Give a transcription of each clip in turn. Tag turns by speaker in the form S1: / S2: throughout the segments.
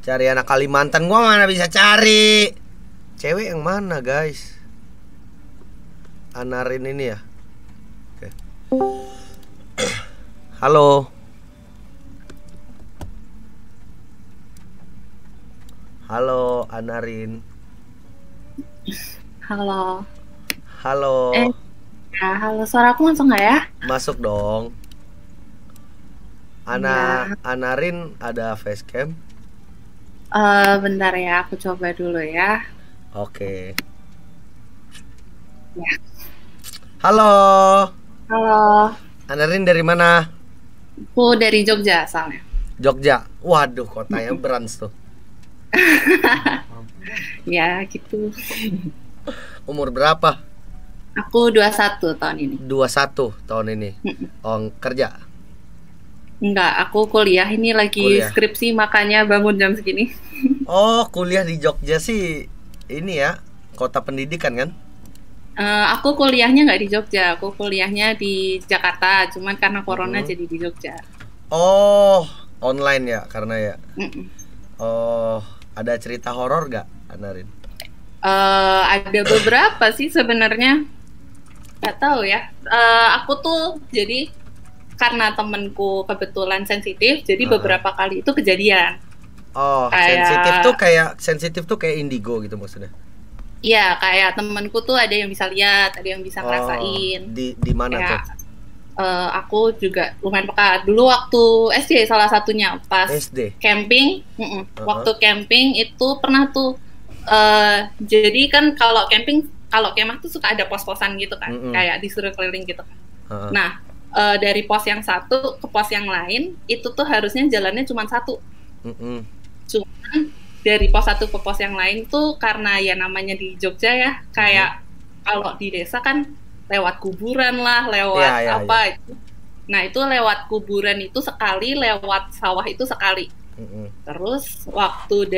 S1: Cari anak Kalimantan, gua mana bisa cari. Cewek yang mana, guys? Anarin ini ya. Oke. Halo. Halo, Anarin.
S2: Halo.
S1: Halo.
S2: Halo, suara aku masuk nggak ya?
S1: Masuk dong. Anarin ada facecam.
S2: Bentar ya, aku coba dulu ya.
S1: Oke.
S2: Ya.
S1: Halo.
S2: Halo.
S1: Anarin dari mana?
S2: Aku dari Jogja asalnya.
S1: Jogja. Waduh, kotanya Brands tuh.
S2: Ya, gitu.
S1: Umur berapa?
S2: Aku 21 tahun ini.
S1: 21 tahun ini. Oh, kerja?
S2: Enggak, aku kuliah. Ini lagi skripsi, makanya bangun jam segini.
S1: Oh, kuliah di Jogja sih. Ini ya, kota pendidikan kan?
S2: Aku kuliahnya nggak di Jogja. Aku kuliahnya di Jakarta. Cuman karena corona jadi di Jogja.
S1: Oh, online ya, karena ya. Oh, ada cerita horor nggak, Anarin?
S2: Ada beberapa sih sebenarnya. Nggak tahu ya. Aku tuh jadi karena temenku kebetulan sensitif, jadi beberapa kali itu kejadian.
S1: Oh, sensitif tuh kayak indigo gitu maksudnya?
S2: Iya, kayak temenku tuh ada yang bisa lihat, ada yang bisa ngerasain.
S1: Di mana tuh?
S2: Aku juga lumayan peka. Dulu waktu SD salah satunya pas
S1: SD.
S2: Camping, waktu camping itu pernah tuh. Jadi kan kalau camping, kalau kemah tuh suka ada pos-posan gitu kan, kayak disuruh keliling gitu kan. Nah, dari pos yang satu ke pos yang lain itu tuh harusnya jalannya cuma satu. Cuman dari pos satu ke pos yang lain tuh karena ya namanya di Jogja ya, kayak kalau di desa kan lewat kuburan lah, lewat itu. Nah, itu lewat kuburan itu sekali, lewat sawah itu sekali. Terus waktu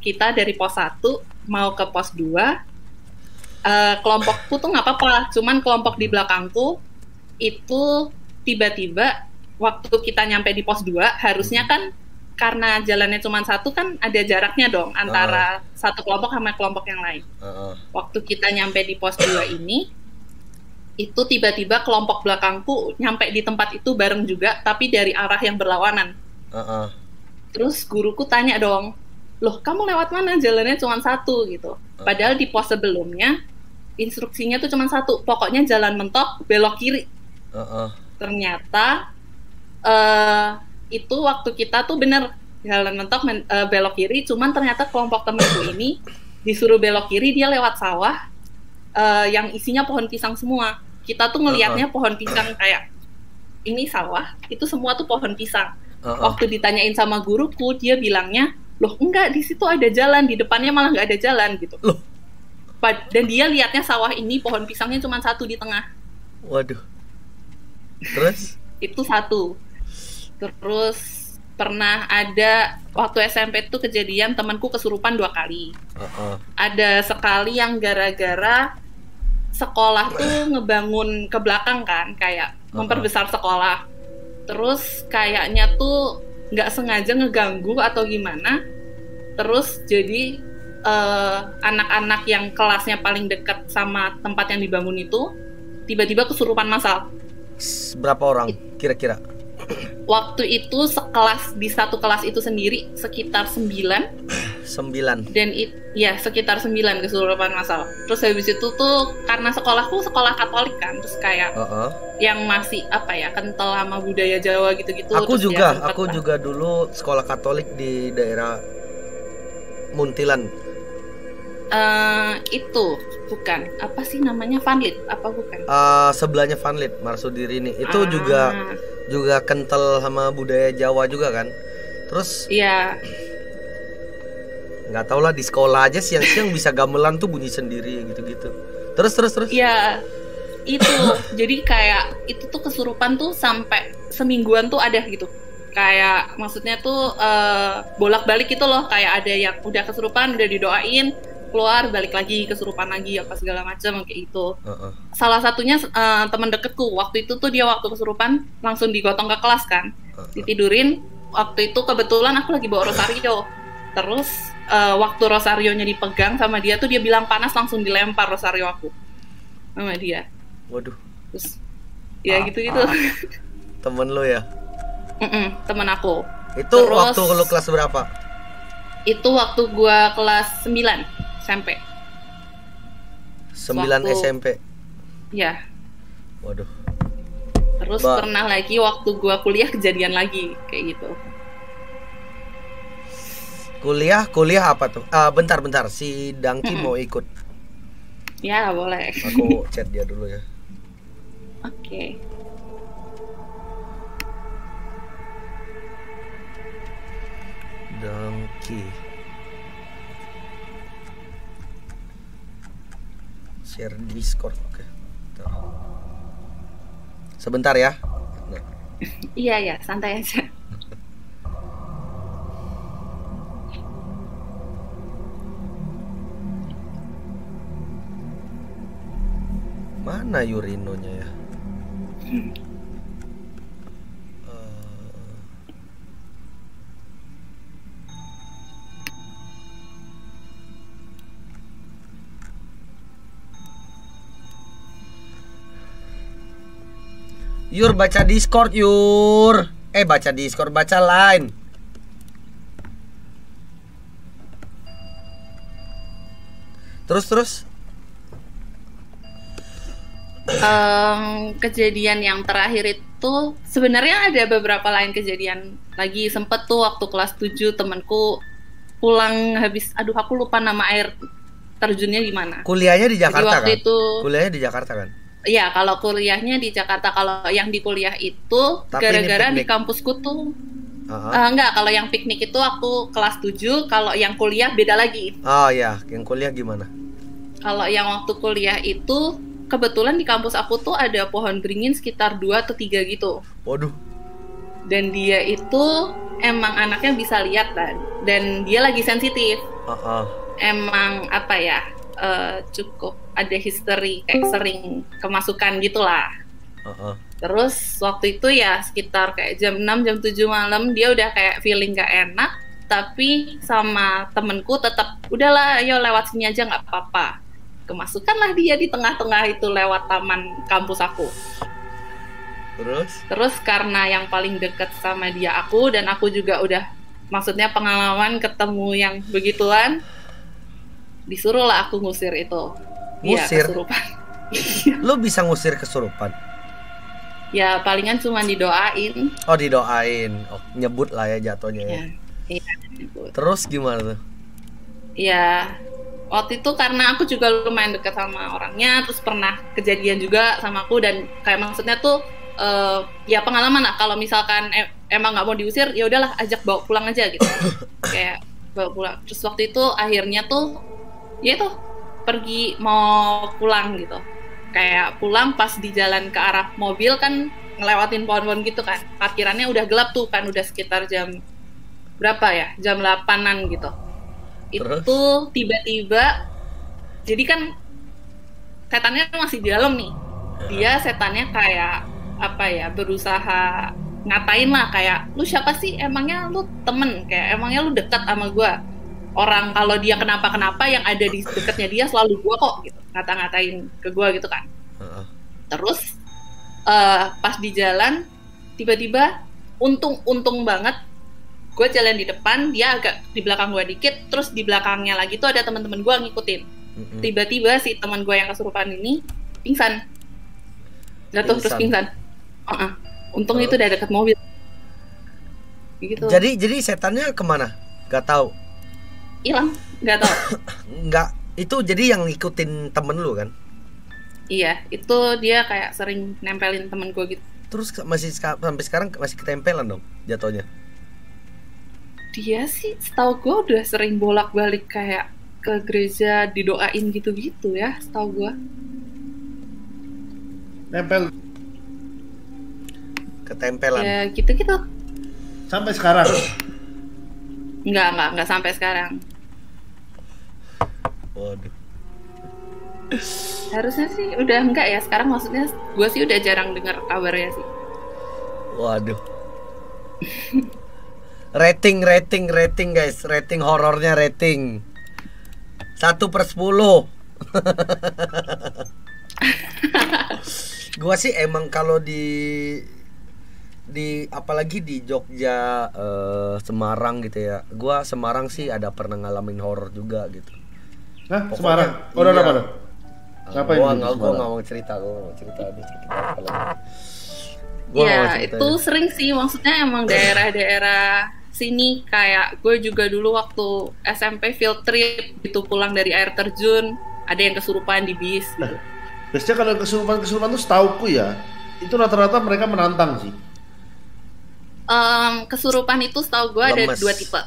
S2: kita dari pos 1 mau ke pos 2, kelompokku tuh nggak apa-apa, cuman kelompok di belakangku itu tiba-tiba waktu kita nyampe di pos 2, harusnya kan karena jalannya cuma satu kan ada jaraknya dong antara satu kelompok sama kelompok yang lain. Waktu kita nyampe di pos 2 ini, itu tiba-tiba kelompok belakangku nyampe di tempat itu bareng juga, tapi dari arah yang berlawanan. Terus guruku tanya dong, loh kamu lewat mana, jalannya cuma satu gitu. Padahal di pos sebelumnya instruksinya tuh cuma satu, pokoknya jalan mentok belok kiri. Ternyata itu waktu kita tuh bener jalan mentok belok kiri, cuman ternyata kelompok temenku ini disuruh belok kiri, dia lewat sawah yang isinya pohon pisang semua. Kita tuh ngelihatnya pohon pisang, kayak ini sawah, itu semua tuh pohon pisang. Waktu ditanyain sama guruku, dia bilangnya, loh enggak, di situ ada jalan, di depannya malah nggak ada jalan gitu.
S1: Loh.
S2: Dan dia lihatnya sawah ini pohon pisangnya cuma satu di tengah.
S1: Waduh. Terus?
S2: Itu satu. Terus pernah ada waktu SMP tuh kejadian temanku kesurupan 2 kali. Ada sekali yang gara-gara sekolah tuh ngebangun ke belakang kan, kayak memperbesar sekolah. Terus kayaknya tuh nggak sengaja ngeganggu atau gimana. Terus jadi anak-anak yang kelasnya paling dekat sama tempat yang dibangun itu tiba-tiba kesurupan massal.
S1: Berapa orang kira-kira?
S2: Waktu itu sekelas, di satu kelas itu sendiri sekitar 9. Dan sekitar 9 kesurupan massal. Terus habis itu tuh karena sekolahku sekolah Katolik kan, terus kayak yang masih apa ya, kental sama budaya Jawa gitu-gitu.
S1: Aku juga dulu sekolah Katolik di daerah Muntilan.
S2: Itu bukan apa sih namanya, Vanlit apa bukan?
S1: Sebelahnya Vanlit, Marsudirini. Itu juga kental sama budaya Jawa juga kan. Terus
S2: iya,
S1: nggak tau lah, di sekolah aja siang-siang bisa gamelan tuh bunyi sendiri gitu-gitu. Terus
S2: iya itu. Jadi kayak itu tuh kesurupan tuh sampai semingguan tuh ada gitu, kayak maksudnya tuh bolak-balik gitu loh, kayak ada yang udah kesurupan, udah didoain, keluar balik lagi kesurupan lagi apa segala macam kayak itu. Salah satunya teman deketku waktu itu tuh, dia waktu kesurupan langsung digotong ke kelas kan, ditidurin, waktu itu kebetulan aku lagi bawa rosario. Terus waktu rosarionya dipegang sama dia tuh dia bilang panas, langsung dilempar rosario aku sama dia.
S1: Waduh.
S2: Terus ya gitu-gitu.
S1: Temen lo ya?
S2: Temen aku.
S1: Itu terus, waktu lo kelas berapa?
S2: Itu waktu gua kelas 9 SMP.
S1: 9 SMP?
S2: Ya.
S1: Waduh.
S2: Terus pernah lagi waktu gua kuliah kejadian lagi kayak gitu.
S1: Kuliah apa tuh? Bentar, si Dangki mau ikut.
S2: Ya boleh.
S1: Aku chat dia dulu ya.
S2: Oke.
S1: Dangki. Share Discord, oke. Sebentar ya. Nah.
S2: Iya, santai aja.
S1: Mana Yurinonya ya? Yur, baca Discord, Yur. Baca Discord, baca Line. Terus.
S2: Kejadian yang terakhir itu sebenarnya ada beberapa lain kejadian lagi. Sempet tuh waktu kelas 7 temanku pulang habis, aku lupa nama air terjunnya di mana.
S1: Kuliahnya di Jakarta kan?
S2: Kuliahnya
S1: di Jakarta kan?
S2: Iya, kalau kuliahnya di Jakarta. Kalau yang di kuliah itu gara-gara di kampusku tuh enggak, kalau yang piknik itu aku kelas 7, kalau yang kuliah beda lagi.
S1: Oh ya, yang kuliah gimana?
S2: Kalau yang waktu kuliah itu kebetulan di kampus aku tuh ada pohon beringin sekitar 2 atau 3 gitu.
S1: Waduh.
S2: Dan dia itu emang anaknya bisa lihat dan dia lagi sensitif. Emang apa ya? Cukup ada history kayak sering kemasukan gitulah. Terus waktu itu ya sekitar kayak jam 6 jam 7 malam dia udah kayak feeling gak enak, tapi sama temenku tetap udahlah ayo lewat sini aja nggak apa-apa. Kemasukanlah dia di tengah-tengah itu lewat taman kampus aku. Terus karena yang paling deket sama dia aku, dan aku juga udah maksudnya pengalaman ketemu yang begituan, disuruhlah aku ngusir itu.
S1: Ngusir?
S2: Iya, kesurupan.
S1: Lo bisa ngusir kesurupan?
S2: Ya palingan cuma didoain.
S1: Oh didoain, nyebut lah ya jatuhnya ya.
S2: Iya, nyebut.
S1: Terus gimana tuh?
S2: Ya waktu itu karena aku juga lumayan dekat sama orangnya, terus pernah kejadian juga sama aku, dan kayak maksudnya tuh ya pengalaman lah. Kalau misalkan emang nggak mau diusir, ya udahlah ajak bawa pulang aja gitu. Kayak bawa pulang. Terus waktu itu akhirnya tuh ya tuh pergi mau pulang gitu. Kayak pulang pas di jalan ke arah mobil kan ngelewatin pohon-pohon gitu kan. Parkirannya udah gelap tuh kan, udah sekitar jam berapa ya? Jam 8-an gitu. Terus? Itu tiba-tiba jadi kan setannya masih di dalam nih. Dia setannya kayak apa ya, berusaha ngatain lah kayak, lu siapa sih, emangnya lu temen, kayak emangnya lu dekat sama gue. Orang kalau dia kenapa-kenapa yang ada di dekatnya dia selalu gue kok gitu, ngata-ngatain ke gue gitu kan. Terus pas di jalan tiba-tiba untung banget gue jalan di depan, dia agak di belakang gue dikit, terus di belakangnya lagi tuh ada teman-teman gue ngikutin. Tiba-tiba si teman gue yang kesurupan ini pingsan, jatuh terus pingsan. Untung itu udah dekat mobil. Gitu.
S1: Jadi setannya kemana? Gak tahu.
S2: Hilang, nggak tahu.
S1: Nggak, itu jadi yang ngikutin temen lu kan?
S2: Iya, itu dia kayak sering nempelin temen gue gitu.
S1: Terus masih sampai sekarang masih ketempelan dong jatuhnya?
S2: Dia sih setahu gue udah sering bolak-balik kayak ke gereja didoain gitu-gitu ya, setahu gue.
S3: Nempel.
S1: Ketempelan.
S2: Ya gitu-gitu.
S3: Sampai sekarang?
S2: Enggak sampai sekarang.
S1: Waduh.
S2: Harusnya sih udah enggak ya sekarang, maksudnya gue sih udah jarang dengar kabarnya sih.
S1: Waduh. Rating guys, rating horornya rating 1/10. Gua sih emang kalau di apalagi di Jogja, Semarang gitu ya. Gua Semarang sih ada pernah ngalamin horor juga gitu.
S3: Hah, Semarang? Horor
S1: iya.
S3: apa tuh? Ngapain
S1: Gua nggak mau cerita
S2: Iya, itu sering sih, maksudnya emang daerah-daerah sini kayak gue juga dulu waktu SMP field trip itu pulang dari air terjun, ada yang kesurupan di bis.
S3: Nah, biasanya kalau kesurupan tuh setauku ya, itu rata-rata mereka menantang sih.
S2: Kesurupan itu setahu gue ada 2 tipe.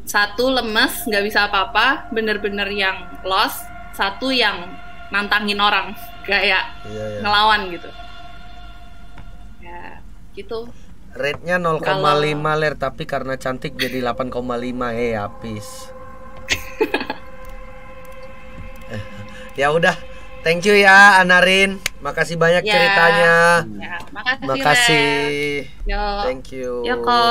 S2: Satu lemes, nggak bisa apa-apa, bener-bener yang lost. Satu yang nantangin orang, kayak ngelawan gitu. Ya, gitu.
S1: Rate-nya 0,5 ler, tapi karena cantik jadi 8,5 habis. Ya udah, thank you ya Anarin. Makasih banyak ceritanya.
S2: Ya, makasih.
S1: Makasih.
S2: Yo.
S1: Thank you.
S2: Yoko.